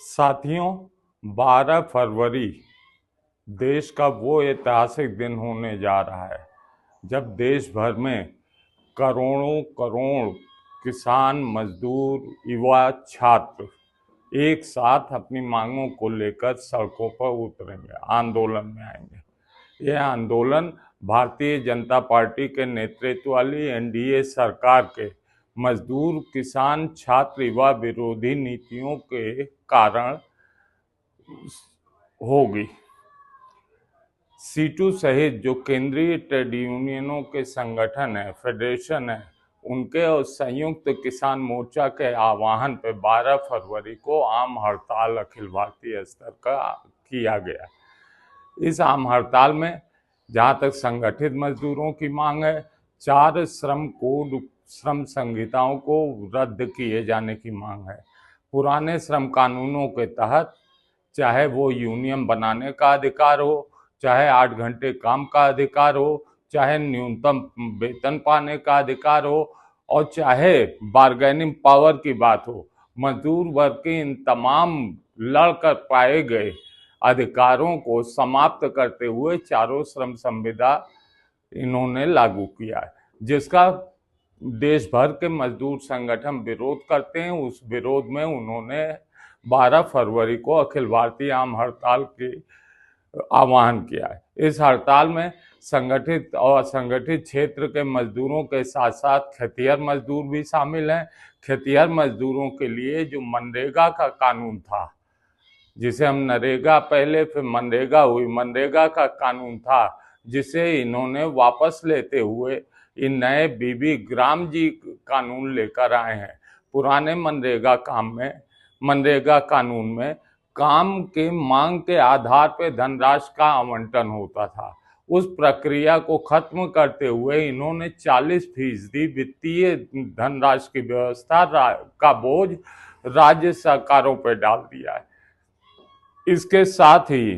साथियों, 12 फरवरी देश का वो ऐतिहासिक दिन होने जा रहा है जब देश भर में करोड़ों करोड़ किसान, मजदूर, युवा, छात्र एक साथ अपनी मांगों को लेकर सड़कों पर उतरेंगे, आंदोलन में आएंगे। यह आंदोलन भारतीय जनता पार्टी के नेतृत्व वाली एनडीए सरकार के मजदूर, किसान, छात्र, युवा विरोधी नीतियों के कारण होगी। सीटू सहित जो केंद्रीय ट्रेड यूनियनों के संगठन है, फेडरेशन है, उनके और संयुक्त किसान मोर्चा के आह्वान पर 12 फरवरी को आम हड़ताल अखिल भारतीय स्तर का किया गया। इस आम हड़ताल में जहां तक संगठित मजदूरों की मांग है, 4 श्रम कोड, श्रम संहिताओं को रद्द किए जाने की मांग है। पुराने श्रम कानूनों के तहत चाहे वो यूनियन बनाने का अधिकार हो, चाहे 8 घंटे काम का अधिकार हो, चाहे न्यूनतम वेतन पाने का अधिकार हो और चाहे बार्गेनिंग पावर की बात हो, मजदूर वर्ग के इन तमाम लड़कर पाए गए अधिकारों को समाप्त करते हुए चारों श्रम संविदा इन्होंने लागू किया है, जिसका देश भर के मजदूर संगठन विरोध करते हैं। उस विरोध में उन्होंने 12 फरवरी को अखिल भारतीय आम हड़ताल के आह्वान किया है। इस हड़ताल में संगठित और असंगठित क्षेत्र के मजदूरों के साथ साथ खेतिहर मजदूर भी शामिल हैं। खेतिहर मजदूरों के लिए जो मनरेगा का कानून था, जिसे हम नरेगा पहले फिर मनरेगा हुई, मनरेगा का कानून था, जिसे इन्होंने वापस लेते हुए इन नए बीबी ग्राम जी कानून लेकर आए हैं। पुराने मनरेगा कानून में काम के मांग के आधार पर धनराशि का आवंटन होता था। उस प्रक्रिया को खत्म करते हुए इन्होंने 40% वित्तीय धनराशि की व्यवस्था का बोझ राज्य सरकारों पर डाल दिया है। इसके साथ ही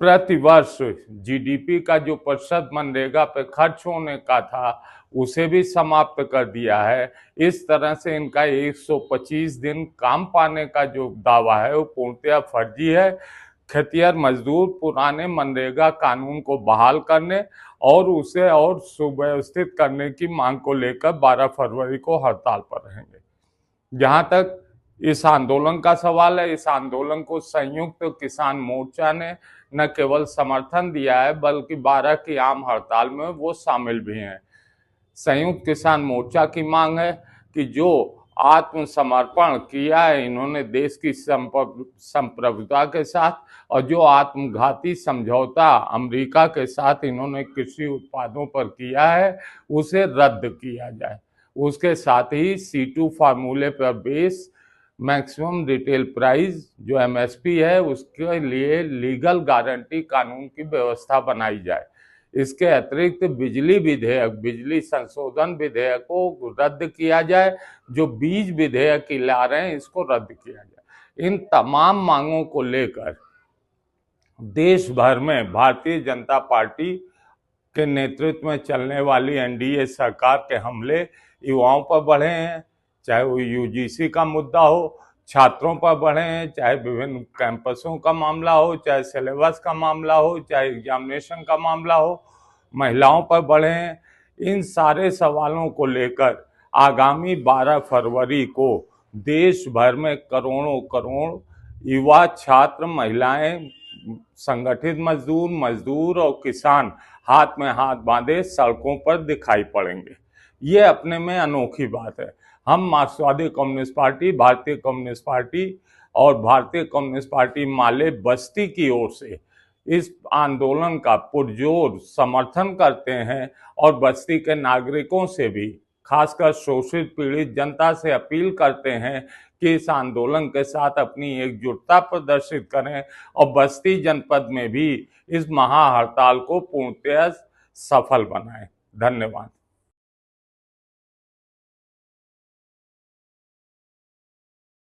प्रतिवर्ष जीडीपी का जो प्रतिशत मनरेगा पे खर्च होने का था, उसे भी समाप्त कर दिया है। इस तरह से इनका 125 दिन काम पाने का जो दावा है वो पूर्णतः फर्जी है। खेतिहर मजदूर पुराने मनरेगा कानून को बहाल करने और उसे और सुव्यवस्थित करने की मांग को लेकर 12 फरवरी को हड़ताल पर रहेंगे। जहां तक इस आंदोलन का सवाल है, इस आंदोलन को संयुक्त किसान मोर्चा ने न केवल समर्थन दिया है बल्कि 12 की आम हड़ताल में वो शामिल भी हैं। संयुक्त किसान मोर्चा की मांग है कि जो आत्मसमर्पण किया है इन्होंने देश की संप्रभुता के साथ, और जो आत्मघाती समझौता अमेरिका के साथ इन्होंने कृषि उत्पादों पर किया है, उसे रद्द किया जाए। उसके साथ ही C2 फार्मूले पर बेस मैक्सिमम रिटेल प्राइस जो MSP है, उसके लिए लीगल गारंटी कानून की व्यवस्था बनाई जाए। इसके अतिरिक्त बिजली संशोधन विधेयक को रद्द किया जाए। जो बीज विधेयक ला रहे हैं, इसको रद्द किया जाए। इन तमाम मांगों को लेकर देश भर में भारतीय जनता पार्टी के नेतृत्व में चलने वाली एनडीए सरकार के हमले युवाओं पर बढ़े हैं, चाहे वो यूजीसी का मुद्दा हो, छात्रों पर बढ़े हैं, चाहे विभिन्न कैंपसों का मामला हो, चाहे सिलेबस का मामला हो, चाहे एग्जामिनेशन का मामला हो, महिलाओं पर बढ़े हैं। इन सारे सवालों को लेकर आगामी 12 फरवरी को देश भर में करोड़ों करोड़ युवा, छात्र, महिलाएं, संगठित मजदूर और किसान हाथ में हाथ बांधे सड़कों पर दिखाई पड़ेंगे। ये अपने में अनोखी बात है। हम मार्क्सवादी कम्युनिस्ट पार्टी, भारतीय कम्युनिस्ट पार्टी और भारतीय कम्युनिस्ट पार्टी माले बस्ती की ओर से इस आंदोलन का पुरजोर समर्थन करते हैं और बस्ती के नागरिकों से भी, खासकर शोषित पीड़ित जनता से अपील करते हैं कि इस आंदोलन के साथ अपनी एकजुटता प्रदर्शित करें और बस्ती जनपद में भी इस महा हड़ताल को पूर्णतः सफल बनाएं। धन्यवाद।